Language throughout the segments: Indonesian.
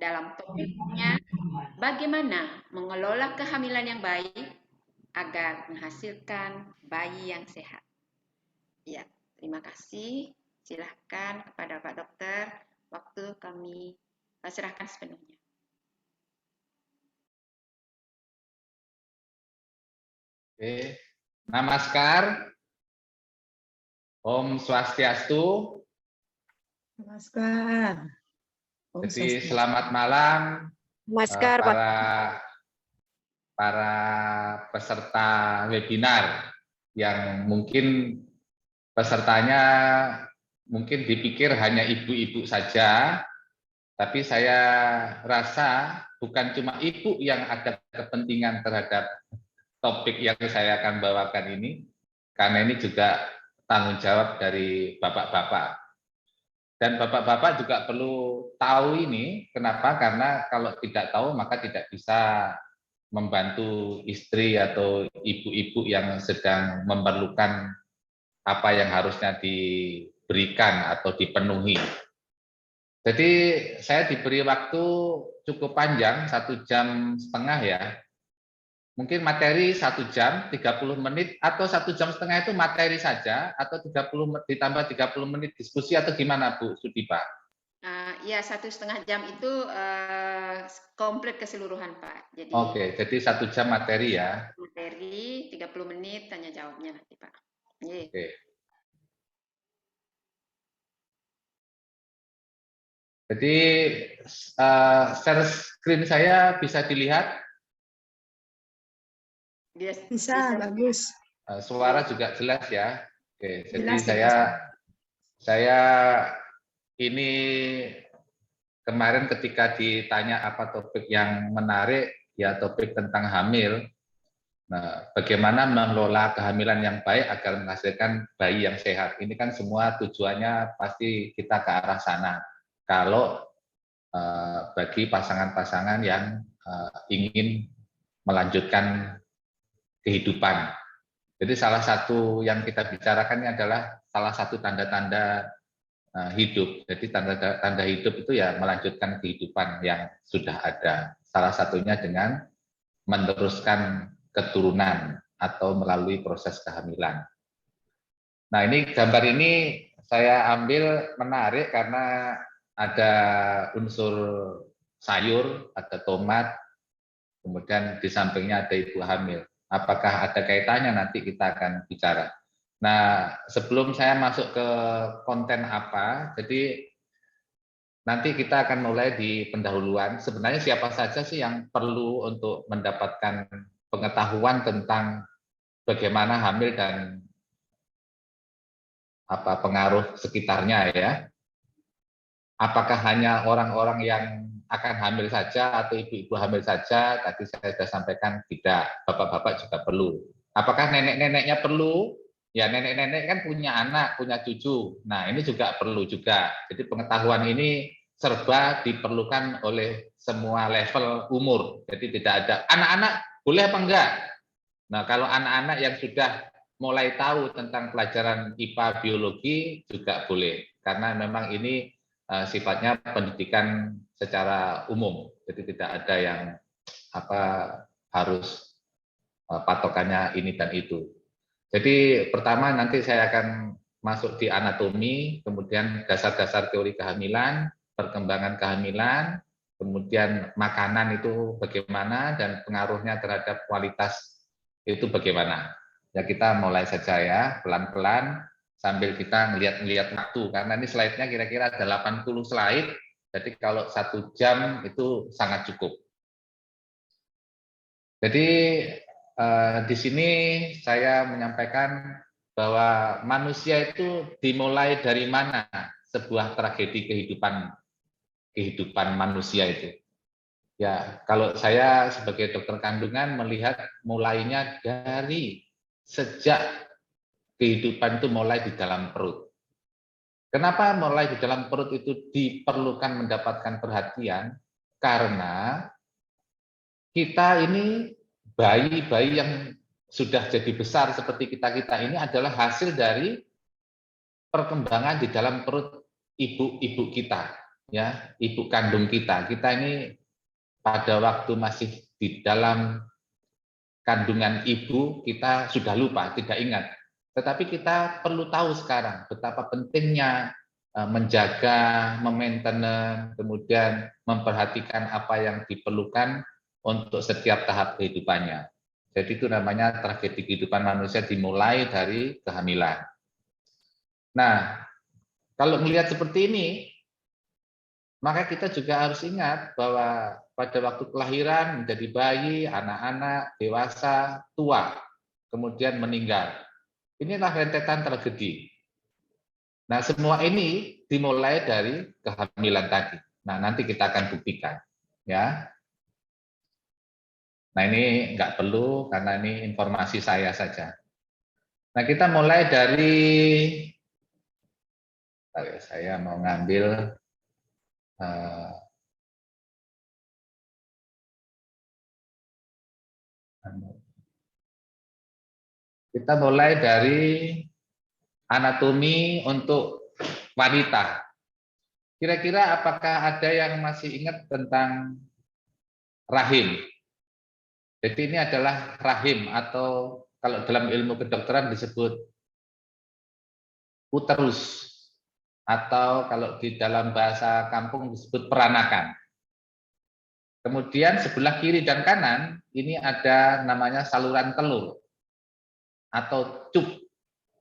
dalam topiknya bagaimana mengelola kehamilan yang baik agar menghasilkan bayi yang sehat. Ya, terima kasih. Silahkan kepada Pak Dokter, waktu kami serahkan sepenuhnya. Oke. Namaskar, Om Swastiastu. Namaskar. Jadi selamat malam Namaskar, Pak. para peserta webinar yang mungkin pesertanya mungkin dipikir hanya ibu-ibu saja, tapi saya rasa bukan cuma ibu yang ada kepentingan terhadap topik yang saya akan bawakan ini, karena ini juga tanggung jawab dari bapak-bapak. Dan bapak-bapak juga perlu tahu ini, kenapa? Karena kalau tidak tahu maka tidak bisa membantu istri atau ibu-ibu yang sedang memerlukan apa yang harusnya diberikan atau dipenuhi. Jadi saya diberi waktu cukup panjang, 1,5 jam ya. Mungkin materi 1 jam, 30 menit, atau 1,5 jam itu materi saja, atau 30 ditambah 30 menit diskusi, atau gimana Bu Sudipa? Ya, 1,5 jam itu komplit keseluruhan Pak. Jadi, Oke, jadi 1 jam materi ya. Materi, 30 menit tanya jawabnya nanti Pak. Oke. Jadi share screen saya bisa dilihat? Bisa, bagus. Suara juga jelas ya. Oke, jadi Jelas, saya ini kemarin ketika ditanya apa topik yang menarik, ya topik tentang hamil. Nah, bagaimana mengelola kehamilan yang baik agar menghasilkan bayi yang sehat. Ini kan semua tujuannya pasti kita ke arah sana. Kalau bagi pasangan-pasangan yang ingin melanjutkan kehidupan. Jadi salah satu yang kita bicarakan ini adalah salah satu tanda-tanda hidup. Jadi tanda hidup itu ya melanjutkan kehidupan yang sudah ada. Salah satunya dengan meneruskan keturunan atau melalui proses kehamilan. Nah, ini gambar ini saya ambil menarik karena ada unsur sayur, ada tomat, kemudian di sampingnya ada ibu hamil. Apakah ada kaitannya, nanti kita akan bicara. Nah, sebelum saya masuk ke konten apa, jadi nanti kita akan mulai di pendahuluan. Sebenarnya siapa saja sih yang perlu untuk mendapatkan pengetahuan tentang bagaimana hamil dan apa pengaruh sekitarnya ya? Apakah hanya orang-orang yang akan hamil saja atau ibu-ibu hamil saja? Tadi saya sudah sampaikan tidak, bapak-bapak juga perlu. Apakah nenek-neneknya perlu? Ya nenek-nenek kan punya anak, punya cucu. Nah ini juga perlu juga. Jadi pengetahuan ini serba diperlukan oleh semua level umur. Jadi tidak ada anak-anak boleh apa enggak. Nah kalau anak-anak yang sudah mulai tahu tentang pelajaran IPA biologi juga boleh. Karena memang ini sifatnya pendidikan secara umum. Jadi tidak ada yang harus patokannya ini dan itu. Jadi pertama nanti saya akan masuk di anatomi, kemudian dasar-dasar teori kehamilan, perkembangan kehamilan, kemudian makanan itu bagaimana dan pengaruhnya terhadap kualitas itu bagaimana. Ya kita mulai saja ya, pelan-pelan sambil kita ngelihat waktu karena ini slide-nya kira-kira ada 80 slide. Jadi kalau 1 jam itu sangat cukup. Jadi di sini saya menyampaikan bahwa manusia itu dimulai dari mana sebuah tragedi kehidupan manusia itu. Ya, kalau saya sebagai dokter kandungan melihat mulainya dari sejak kehidupan itu mulai di dalam perut. Kenapa mulai di dalam perut itu diperlukan mendapatkan perhatian? Karena kita ini bayi-bayi yang sudah jadi besar seperti kita-kita ini adalah hasil dari perkembangan di dalam perut ibu-ibu kita. ya, ibu kandung kita. Kita ini pada waktu masih di dalam kandungan ibu, kita sudah lupa, tidak ingat. Tetapi kita perlu tahu sekarang betapa pentingnya menjaga, memainten, kemudian memperhatikan apa yang diperlukan untuk setiap tahap kehidupannya. Jadi itu namanya tragedi kehidupan manusia dimulai dari kehamilan. Nah, kalau melihat seperti ini, maka kita juga harus ingat bahwa pada waktu kelahiran menjadi bayi, anak-anak, dewasa, tua, kemudian meninggal. Inilah rentetan tragedi. Nah, semua ini dimulai dari kehamilan tadi. Nah, nanti kita akan buktikan, ya. Nah, ini nggak perlu karena ini informasi saya saja. Nah, kita mulai dari, saya mau ngambil kita mulai dari anatomi untuk wanita. Kira-kira apakah ada yang masih ingat tentang rahim? Jadi ini adalah rahim atau kalau dalam ilmu kedokteran disebut uterus atau kalau di dalam bahasa kampung disebut peranakan. Kemudian sebelah kiri dan kanan ini ada namanya saluran telur atau tub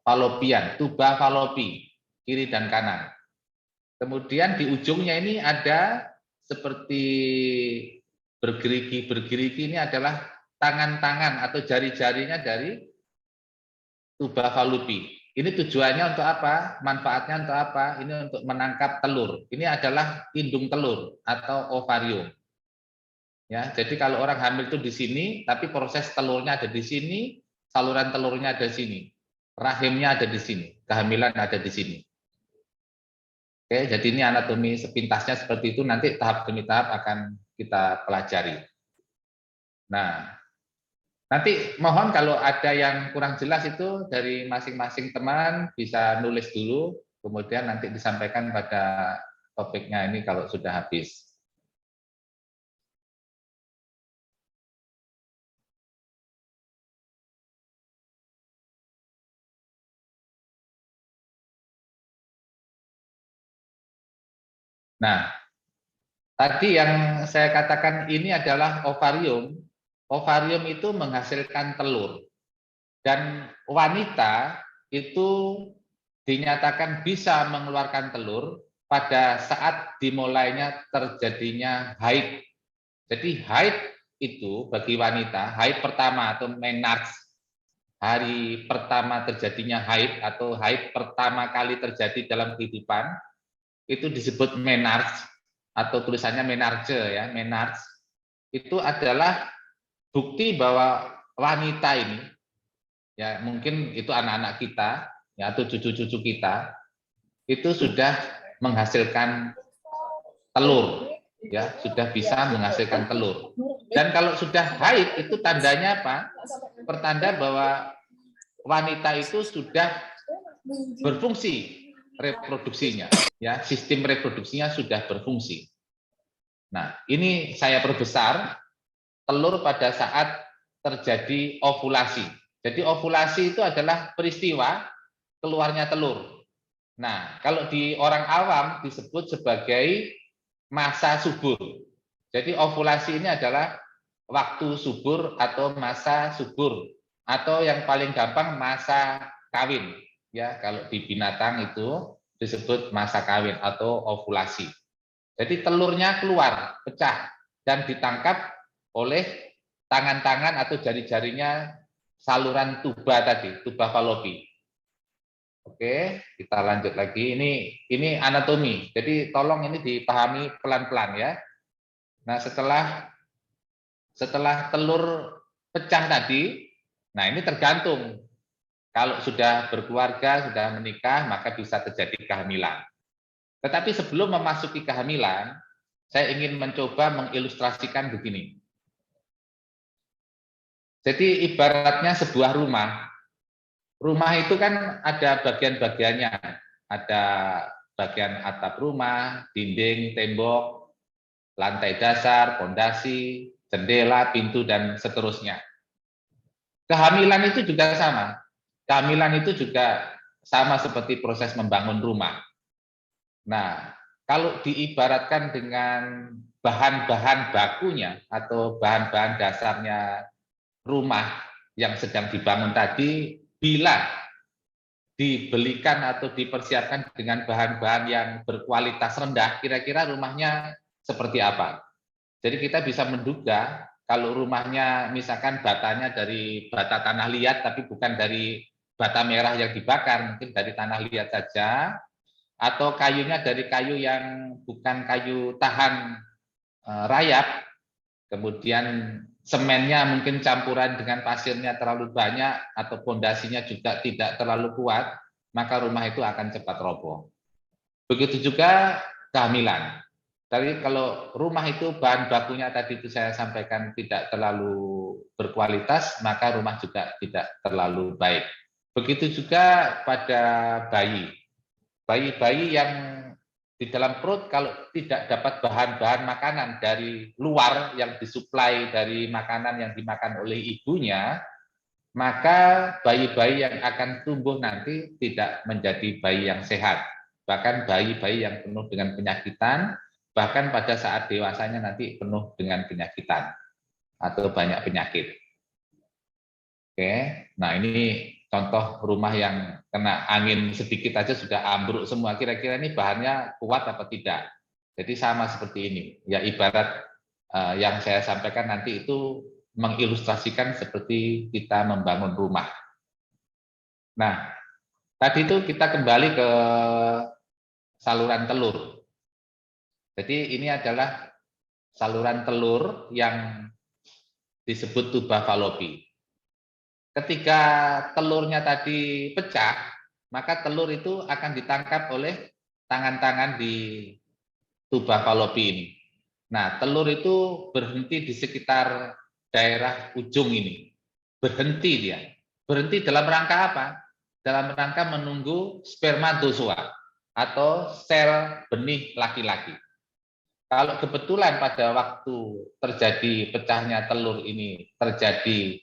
falopian, tuba falopi, kiri dan kanan. Kemudian di ujungnya ini ada seperti bergerigi ini adalah tangan-tangan atau jari-jarinya dari tuba falopi. Ini tujuannya untuk apa? Manfaatnya untuk apa? Ini untuk menangkap telur. Ini adalah indung telur atau ovarium. Ya, jadi kalau orang hamil itu di sini, tapi proses telurnya ada di sini, saluran telurnya ada di sini, rahimnya ada di sini, kehamilan ada di sini. Oke, jadi ini anatomi sepintasnya seperti itu, nanti tahap demi tahap akan kita pelajari. Nah, nanti mohon kalau ada yang kurang jelas itu dari masing-masing teman bisa nulis dulu, kemudian nanti disampaikan pada topiknya ini kalau sudah habis. Nah, tadi yang saya katakan ini adalah ovarium. Ovarium itu menghasilkan telur. Dan wanita itu dinyatakan bisa mengeluarkan telur pada saat dimulainya terjadinya haid. Jadi haid itu bagi wanita, haid pertama atau menarche, hari pertama terjadinya haid atau haid pertama kali terjadi dalam kehidupan, itu disebut menarche atau tulisannya menarche ya, menarche. Itu adalah bukti bahwa wanita ini ya mungkin itu anak-anak kita ya atau cucu-cucu kita itu sudah menghasilkan telur ya, sudah bisa menghasilkan telur. Dan kalau sudah haid itu tandanya apa? Pertanda bahwa wanita itu sudah berfungsi reproduksinya ya, sistem reproduksinya sudah berfungsi. Nah, ini saya perbesar telur pada saat terjadi ovulasi. Jadi ovulasi itu adalah peristiwa keluarnya telur. Nah, kalau di orang awam disebut sebagai masa subur. Jadi ovulasi ini adalah waktu subur atau masa subur atau yang paling gampang masa kawin. Ya, kalau di binatang itu disebut masa kawin atau ovulasi. Jadi telurnya keluar, pecah dan ditangkap oleh tangan-tangan atau jari-jarinya saluran tuba tadi, tuba falopi. Oke, kita lanjut lagi. Ini anatomi. Jadi tolong ini dipahami pelan-pelan ya. Nah, setelah telur pecah tadi, nah ini tergantung. Kalau sudah berkeluarga, sudah menikah, maka bisa terjadi kehamilan. Tetapi sebelum memasuki kehamilan, saya ingin mencoba mengilustrasikan begini. Jadi ibaratnya sebuah rumah. Rumah itu kan ada bagian-bagiannya. Ada bagian atap rumah, dinding, tembok, lantai dasar, fondasi, jendela, pintu, dan seterusnya. Kehamilan itu juga sama. Kehamilan itu juga sama seperti proses membangun rumah. Nah, kalau diibaratkan dengan bahan-bahan bakunya atau bahan-bahan dasarnya rumah yang sedang dibangun tadi, bila dibelikan atau dipersiapkan dengan bahan-bahan yang berkualitas rendah, kira-kira rumahnya seperti apa? Jadi kita bisa menduga kalau rumahnya misalkan batanya dari bata tanah liat tapi bukan dari bata merah yang dibakar, mungkin dari tanah liat saja, atau kayunya dari kayu yang bukan kayu tahan rayap, kemudian semennya mungkin campuran dengan pasirnya terlalu banyak atau fondasinya juga tidak terlalu kuat, maka rumah itu akan cepat roboh. Begitu juga kehamilan. Tapi kalau rumah itu bahan bakunya tadi itu saya sampaikan tidak terlalu berkualitas, maka rumah juga tidak terlalu baik. Begitu juga pada bayi. Bayi-bayi yang di dalam perut kalau tidak dapat bahan-bahan makanan dari luar yang disuplai dari makanan yang dimakan oleh ibunya, maka bayi-bayi yang akan tumbuh nanti tidak menjadi bayi yang sehat. Bahkan bayi-bayi yang penuh dengan penyakitan, bahkan pada saat dewasanya nanti penuh dengan penyakitan atau banyak penyakit. Oke, nah ini contoh rumah yang kena angin sedikit aja sudah ambruk semua. Kira-kira ini bahannya kuat apa tidak? Jadi sama seperti ini. Ya ibarat yang saya sampaikan nanti itu mengilustrasikan seperti kita membangun rumah. Nah, tadi itu kita kembali ke saluran telur. Jadi ini adalah saluran telur yang disebut tuba falopi. Ketika telurnya tadi pecah, maka telur itu akan ditangkap oleh tangan-tangan di tuba falopi ini. Nah, telur itu berhenti di sekitar daerah ujung ini. Berhenti dia. Berhenti dalam rangka apa? Dalam rangka menunggu spermatozoa atau sel benih laki-laki. Kalau kebetulan pada waktu terjadi pecahnya telur ini terjadi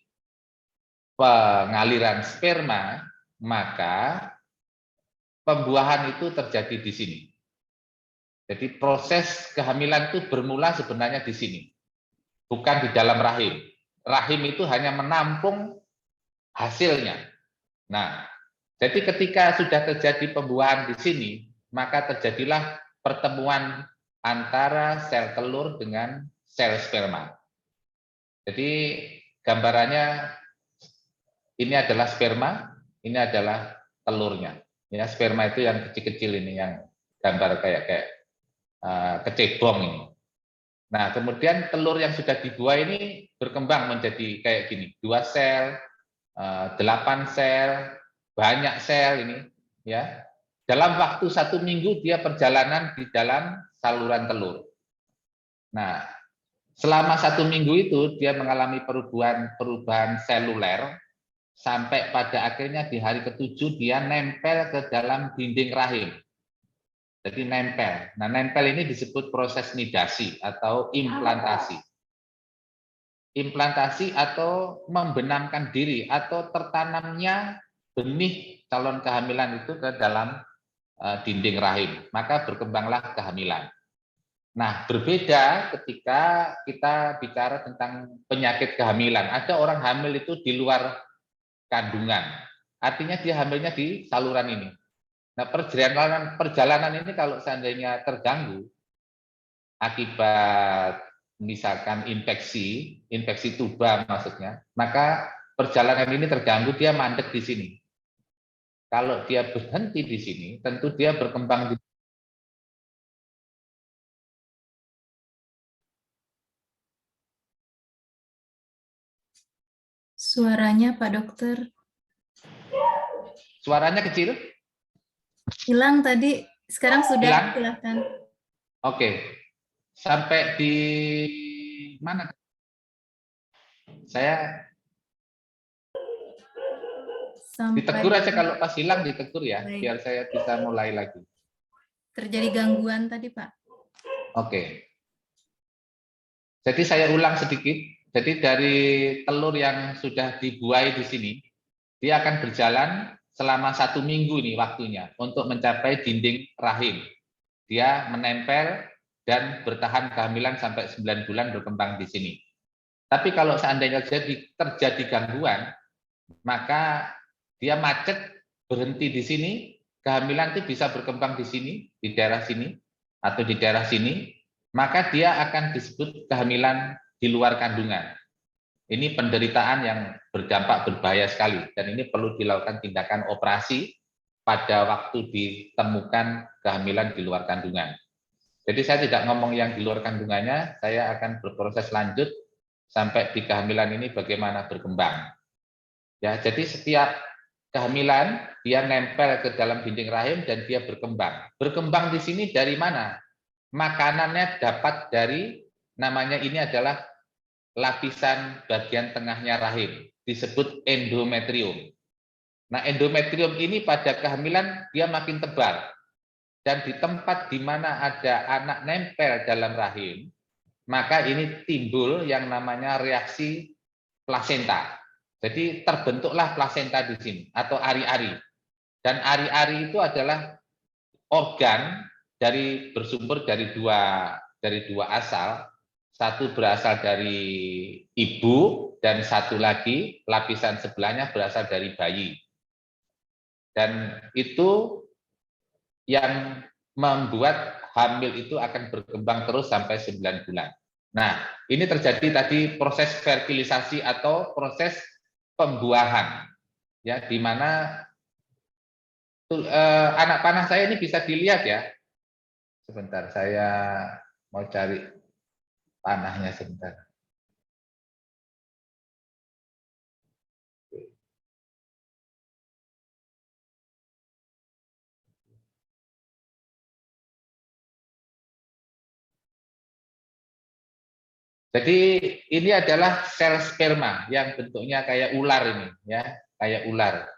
pengaliran sperma, maka pembuahan itu terjadi di sini. Jadi proses kehamilan itu bermula sebenarnya di sini, bukan di dalam rahim. Rahim itu hanya menampung hasilnya. Nah, jadi ketika sudah terjadi pembuahan di sini, maka terjadilah pertemuan antara sel telur dengan sel sperma. Jadi gambarannya ini adalah sperma, ini adalah telurnya. Ya, sperma itu yang kecil-kecil ini, yang gambar kayak kecebong ini. Nah, kemudian telur yang sudah dibuah ini berkembang menjadi kayak gini, 2 sel, 8 sel, banyak sel ini, ya. Dalam waktu 1 minggu dia perjalanan di dalam saluran telur. Nah, selama 1 minggu itu dia mengalami perubahan seluler sampai pada akhirnya di hari ke-7 dia nempel ke dalam dinding rahim. Jadi nempel. Nah, nempel ini disebut proses nidasi atau implantasi. Implantasi atau membenamkan diri atau tertanamnya benih calon kehamilan itu ke dalam dinding rahim. Maka berkembanglah kehamilan. Nah, berbeda ketika kita bicara tentang penyakit kehamilan. Ada orang hamil itu di luar kandungan. Artinya dia hamilnya di saluran ini. Nah, perjalanan ini kalau seandainya terganggu akibat misalkan infeksi tuba maksudnya, maka perjalanan ini terganggu, dia mandek di sini. Kalau dia berhenti di sini, tentu dia berkembang di Suaranya Pak Dokter suaranya kecil. hilang tadi, sekarang sudah. Hilang? Silakan. Oke. Sampai di mana? Saya Sampai ditegur aja kalau pas hilang, ditegur ya, baik. biar saya bisa mulai lagi. terjadi gangguan tadi, Pak. Oke. Jadi saya ulang sedikit. Jadi dari telur yang sudah dibuai di sini, dia akan berjalan selama 1 minggu nih waktunya untuk mencapai dinding rahim. Dia menempel dan bertahan kehamilan sampai 9 bulan berkembang di sini. Tapi kalau seandainya terjadi gangguan, maka dia macet, berhenti di sini, kehamilan itu bisa berkembang di sini, di daerah sini, atau di daerah sini, maka dia akan disebut kehamilan di luar kandungan. Ini penderitaan yang berdampak berbahaya sekali, dan ini perlu dilakukan tindakan operasi pada waktu ditemukan kehamilan di luar kandungan. Jadi saya tidak ngomong yang di luar kandungannya, saya akan berproses lanjut sampai di kehamilan ini bagaimana berkembang. Ya, jadi setiap kehamilan dia nempel ke dalam dinding rahim dan dia berkembang. Berkembang di sini dari mana? Makanannya dapat dari, namanya ini adalah lapisan bagian tengahnya rahim, disebut endometrium. Nah, endometrium ini pada kehamilan dia makin tebal, dan di tempat di mana ada anak nempel dalam rahim, maka ini timbul yang namanya reaksi plasenta. Jadi terbentuklah plasenta di sini atau ari-ari. Dan ari-ari itu adalah organ bersumber dari dua asal. Satu berasal dari ibu dan satu lagi lapisan sebelahnya berasal dari bayi. Dan itu yang membuat hamil itu akan berkembang terus sampai 9 bulan. Nah, ini terjadi tadi proses fertilisasi atau proses pembuahan, ya, di mana anak panah saya ini bisa dilihat ya. Sebentar, saya mau cari panahnya sebentar. Jadi ini adalah sel sperma yang bentuknya kayak ular ini, ya, kayak ular.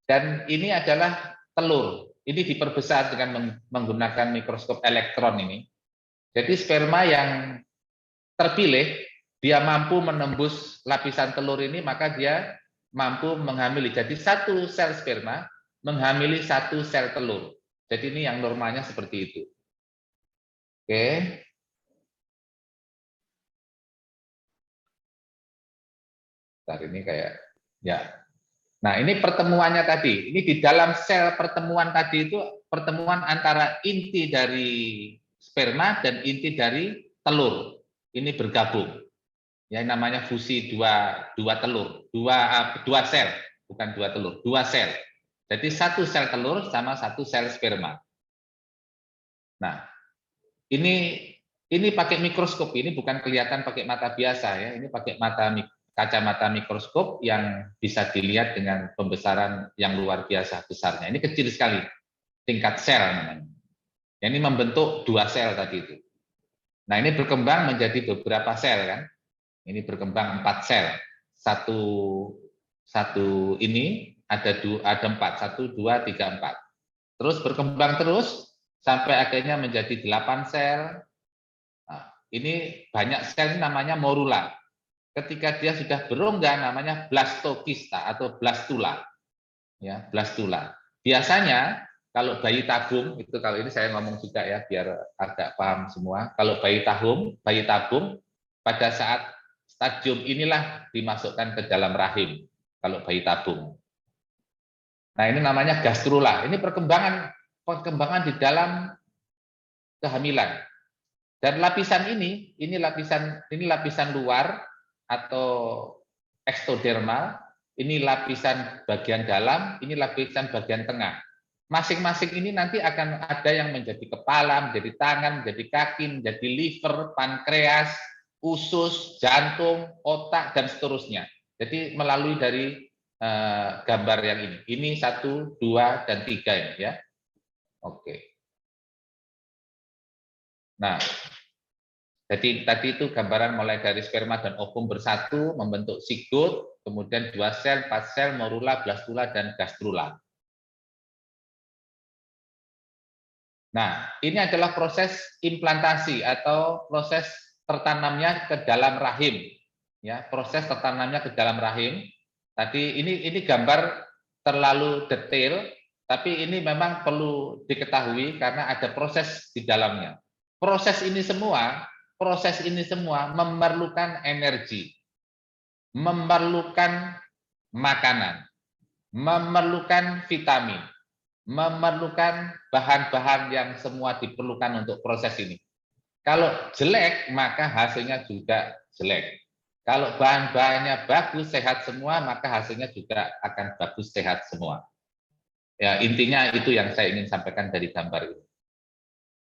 Dan ini adalah telur. Ini diperbesar dengan menggunakan mikroskop elektron ini. Jadi sperma yang terpilih, dia mampu menembus lapisan telur ini, maka dia mampu menghamili. Jadi satu sel sperma menghamili satu sel telur. Jadi ini yang normalnya seperti itu. Oke. Bentar, ini kayak, ya. Nah, ini pertemuannya tadi. Ini di dalam sel pertemuan tadi itu pertemuan antara inti dari sperma dan inti dari telur. Ini bergabung. Ya, namanya fusi dua telur, dua sel, bukan dua telur, dua sel. Jadi satu sel telur sama satu sel sperma. Nah, ini pakai mikroskop, ini bukan kelihatan pakai mata biasa ya, ini pakai kacamata mikroskop yang bisa dilihat dengan pembesaran yang luar biasa besarnya. Ini kecil sekali, tingkat sel namanya. Ini membentuk dua sel tadi itu. Nah, ini berkembang menjadi beberapa sel kan. Ini berkembang 4 sel. Satu ini ada 4, 1, 2, 3, 4. Terus berkembang terus sampai akhirnya menjadi 8 sel. Nah, ini banyak sel, ini namanya morula. Ketika dia sudah berongga namanya blastokista atau blastula. Ya, blastula. Biasanya kalau bayi tabung, itu kalau ini saya ngomong juga ya biar agak paham semua. Kalau bayi tabung pada saat stadium inilah dimasukkan ke dalam rahim kalau bayi tabung. Nah, ini namanya gastrula. Ini perkembangan di dalam kehamilan. Dan lapisan ini lapisan luar atau ekstodermal, ini lapisan bagian dalam, ini lapisan bagian tengah. Masing-masing ini nanti akan ada yang menjadi kepala, menjadi tangan, menjadi kaki, menjadi liver, pankreas, usus, jantung, otak, dan seterusnya. Jadi melalui dari gambar yang ini. Ini 1, 2, dan 3 ini ya. Oke. Nah, jadi tadi itu gambaran mulai dari sperma dan ovum bersatu membentuk zigot, kemudian 2 sel, 4 sel, morula, blastula, dan gastrula. Nah, ini adalah proses implantasi atau proses tertanamnya ke dalam rahim. Ya, proses tertanamnya ke dalam rahim. Tadi ini gambar terlalu detail, tapi ini memang perlu diketahui karena ada proses di dalamnya. Proses ini semua memerlukan energi, memerlukan makanan, memerlukan vitamin, memerlukan bahan-bahan yang semua diperlukan untuk proses ini. Kalau jelek, maka hasilnya juga jelek. Kalau bahan-bahannya bagus, sehat semua, maka hasilnya juga akan bagus, sehat semua. Ya, intinya itu yang saya ingin sampaikan dari gambar ini.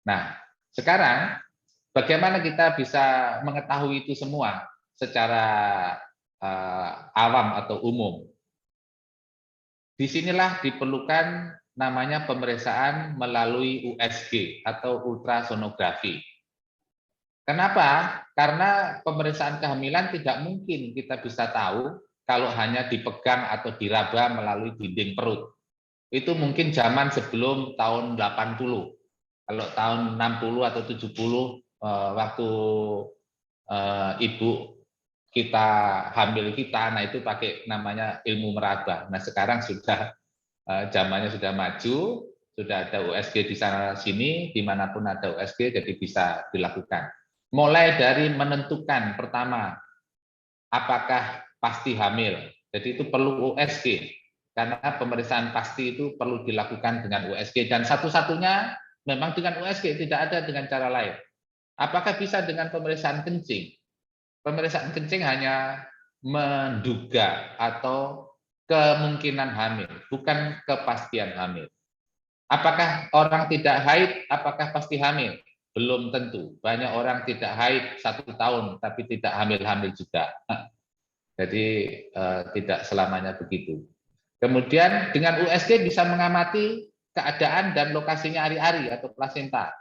Nah, sekarang bagaimana kita bisa mengetahui itu semua secara awam atau umum? Disinilah diperlukan namanya pemeriksaan melalui USG atau ultrasonografi. Kenapa? Karena pemeriksaan kehamilan tidak mungkin kita bisa tahu kalau hanya dipegang atau diraba melalui dinding perut. Itu mungkin zaman sebelum tahun 80. Kalau tahun 60 atau 70 waktu ibu kita hamil kita, nah itu pakai namanya ilmu meraba. Nah sekarang sudah zamannya sudah maju, sudah ada USG di sana sini, dimanapun ada USG jadi bisa dilakukan. Mulai dari menentukan pertama apakah pasti hamil, jadi itu perlu USG karena pemeriksaan pasti itu perlu dilakukan dengan USG dan satu-satunya memang dengan USG, tidak ada dengan cara lain. Apakah bisa dengan pemeriksaan kencing? Pemeriksaan kencing hanya menduga atau kemungkinan hamil, bukan kepastian hamil. Apakah orang tidak haid, apakah pasti hamil? Belum tentu. Banyak orang tidak haid 1 tahun, tapi tidak hamil-hamil juga. Jadi tidak selamanya begitu. Kemudian dengan USG bisa mengamati keadaan dan lokasinya ari-ari atau plasenta.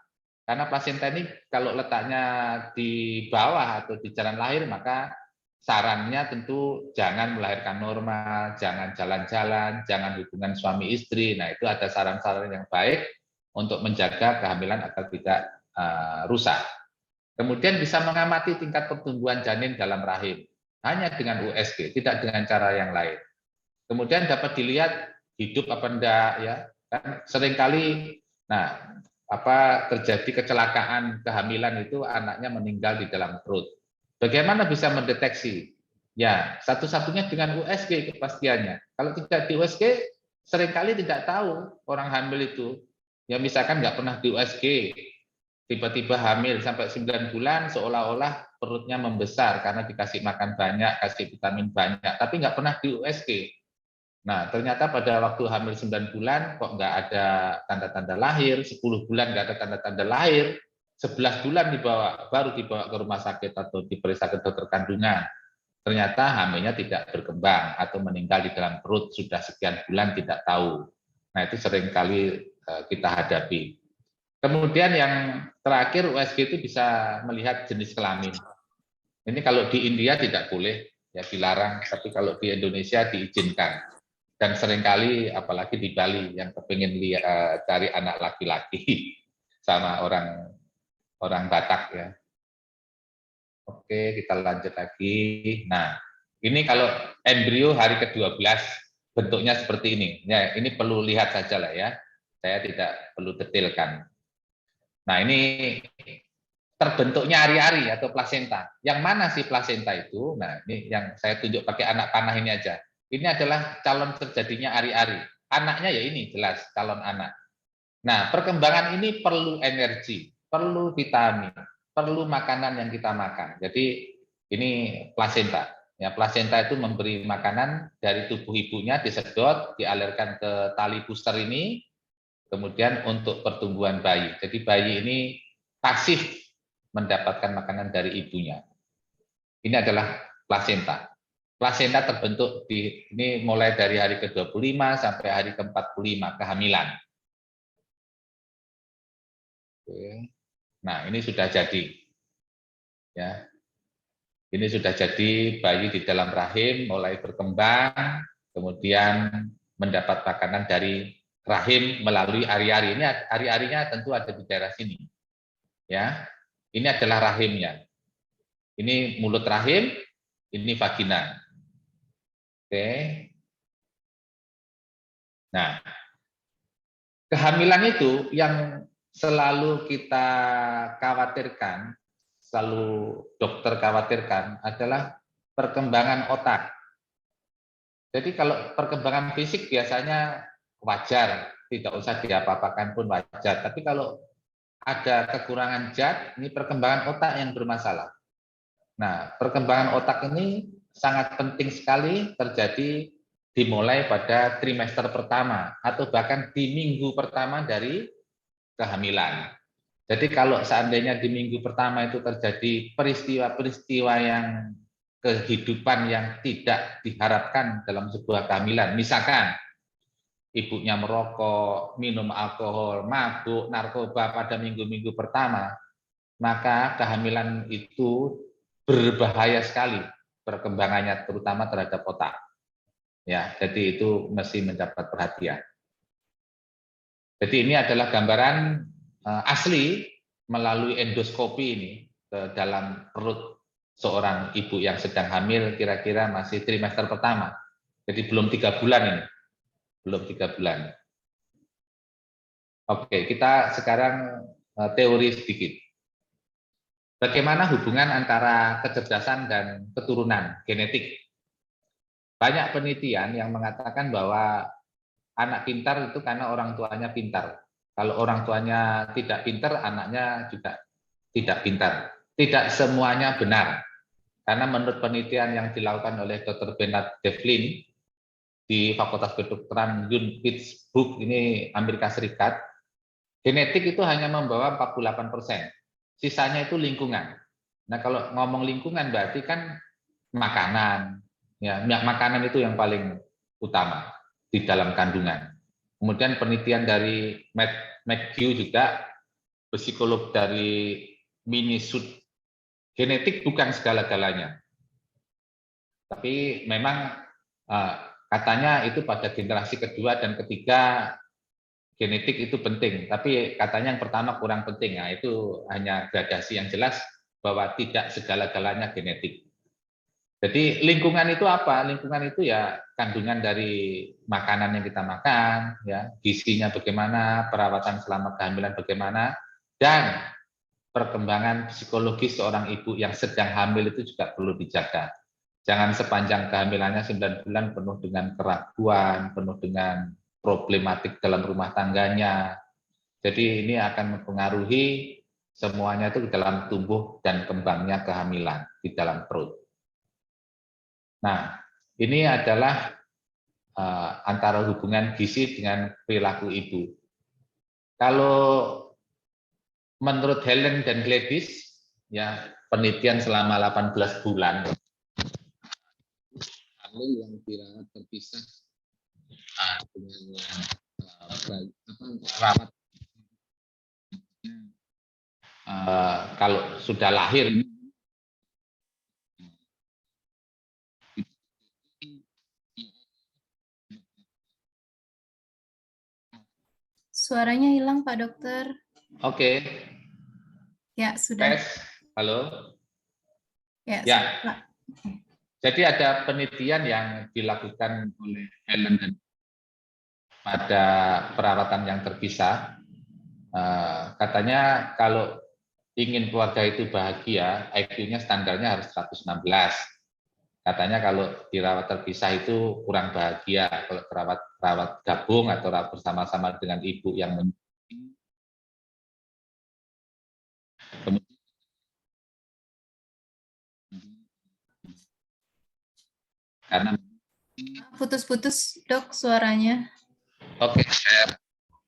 Karena plasenta ini kalau letaknya di bawah atau di jalan lahir, maka sarannya tentu jangan melahirkan normal, jangan jalan-jalan, jangan hubungan suami istri. Nah, itu ada saran-saran yang baik untuk menjaga kehamilan agar tidak rusak. Kemudian bisa mengamati tingkat pertumbuhan janin dalam rahim. Hanya dengan USG, tidak dengan cara yang lain. Kemudian dapat dilihat hidup apa enggak, ya. Kan seringkali terjadi kecelakaan kehamilan itu anaknya meninggal di dalam perut. Bagaimana bisa mendeteksi? Ya, satu-satunya dengan USG kepastiannya. Kalau tidak di USG, seringkali tidak tahu orang hamil itu. Ya misalkan nggak pernah di USG, tiba-tiba hamil sampai 9 bulan seolah-olah perutnya membesar karena dikasih makan banyak, kasih vitamin banyak, tapi nggak pernah di USG. Nah, ternyata pada waktu hamil 9 bulan kok nggak ada tanda-tanda lahir, 10 bulan nggak ada tanda-tanda lahir, 11 bulan baru dibawa ke rumah sakit atau diperiksa ke dokter kandungan. Ternyata hamilnya tidak berkembang atau meninggal di dalam perut sudah sekian bulan tidak tahu. Nah, itu seringkali kita hadapi. Kemudian yang terakhir USG itu bisa melihat jenis kelamin. Ini kalau di India tidak boleh, ya dilarang, tapi kalau di Indonesia diizinkan. Dan seringkali apalagi di Bali yang kepingin cari anak laki-laki sama orang Batak ya. Oke, kita lanjut lagi. Nah, ini kalau embrio hari ke-12 bentuknya seperti ini. Ya, ini perlu lihat saja lah ya. Saya tidak perlu detailkan. Nah, ini terbentuknya ari-ari atau plasenta. Yang mana sih plasenta itu? Nah, ini yang saya tunjuk pakai anak panah ini aja. Ini adalah calon terjadinya ari-ari. Anaknya ya ini jelas calon anak. Nah, perkembangan ini perlu energi, perlu vitamin, perlu makanan yang kita makan. Jadi ini plasenta. Ya, plasenta itu memberi makanan dari tubuh ibunya disedot, dialirkan ke tali booster ini, kemudian untuk pertumbuhan bayi. Jadi bayi ini pasif mendapatkan makanan dari ibunya. Ini adalah plasenta. Plasenta terbentuk ini mulai dari hari ke-25 sampai hari ke-45 kehamilan. Oke. Nah, ini sudah jadi. Ya. Ini sudah jadi bayi di dalam rahim mulai berkembang, kemudian mendapat makanan dari rahim melalui ari-ari. Ini ari-arinya tentu ada di daerah sini. Ya. Ini adalah rahimnya. Ini mulut rahim, ini vagina. Oke. Nah, kehamilan itu yang selalu kita khawatirkan, selalu dokter khawatirkan adalah perkembangan otak. Jadi kalau perkembangan fisik biasanya wajar, tidak usah diapa-apakan pun wajar. Tapi kalau ada kekurangan zat, ini perkembangan otak yang bermasalah. Nah, perkembangan otak ini sangat penting sekali terjadi dimulai pada trimester pertama atau bahkan di minggu pertama dari kehamilan. Jadi kalau seandainya di minggu pertama itu terjadi peristiwa-peristiwa yang kehidupan yang tidak diharapkan dalam sebuah kehamilan, misalkan ibunya merokok, minum alkohol, mabuk, narkoba pada minggu-minggu pertama, maka kehamilan itu berbahaya sekali perkembangannya, terutama terhadap otak. Ya, jadi itu mesti mendapat perhatian. Jadi ini adalah gambaran asli melalui endoskopi ini ke dalam perut seorang ibu yang sedang hamil, kira-kira masih trimester pertama. Jadi belum 3 bulan ini, belum 3 bulan. Oke, kita sekarang teori sedikit. Bagaimana hubungan antara kecerdasan dan keturunan genetik? Banyak penelitian yang mengatakan bahwa anak pintar itu karena orang tuanya pintar. Kalau orang tuanya tidak pintar, anaknya juga tidak pintar. Tidak semuanya benar. Karena menurut penelitian yang dilakukan oleh Dr. Bernard Devlin di Fakultas Kedokteran Pittsburgh ini Amerika Serikat, genetik itu hanya membawa 48%. Sisanya itu lingkungan. Nah, kalau ngomong lingkungan berarti kan makanan. Ya, makanan itu yang paling utama di dalam kandungan. Kemudian penelitian dari McGeough juga, psikolog dari Minnesota, genetik bukan segala-galanya. Tapi memang katanya itu pada generasi kedua dan ketiga genetik itu penting, tapi katanya yang pertama kurang penting. Nah, itu hanya gradasi yang jelas bahwa tidak segala-galanya genetik. Jadi lingkungan itu apa? Lingkungan itu ya kandungan dari makanan yang kita makan, ya, gizinya bagaimana, perawatan selama kehamilan bagaimana, dan perkembangan psikologis seorang ibu yang sedang hamil itu juga perlu dijaga. Jangan sepanjang kehamilannya 9 bulan penuh dengan keraguan, penuh dengan problematik dalam rumah tangganya. Jadi ini akan mempengaruhi semuanya itu dalam tumbuh dan kembangnya kehamilan di dalam perut. Nah, ini adalah antara hubungan gizi dengan perilaku ibu. Kalau menurut Helen dan Gladys, ya penelitian selama 18 bulan, yang dirawat terpisah dengan perawat kalau sudah lahir Suaranya hilang, Pak Dokter. Oke. Ya, sudah. Tes. Halo. Ya. Ya. Pak. Jadi ada penelitian yang dilakukan oleh Helen dan pada perawatan yang terpisah. Katanya kalau ingin keluarga itu bahagia, IQ-nya standarnya harus 116. Katanya kalau dirawat terpisah itu kurang bahagia. Kalau rawat gabung atau rawat bersama-sama dengan ibu yang karena putus-putus, Dok, suaranya. Oke, saya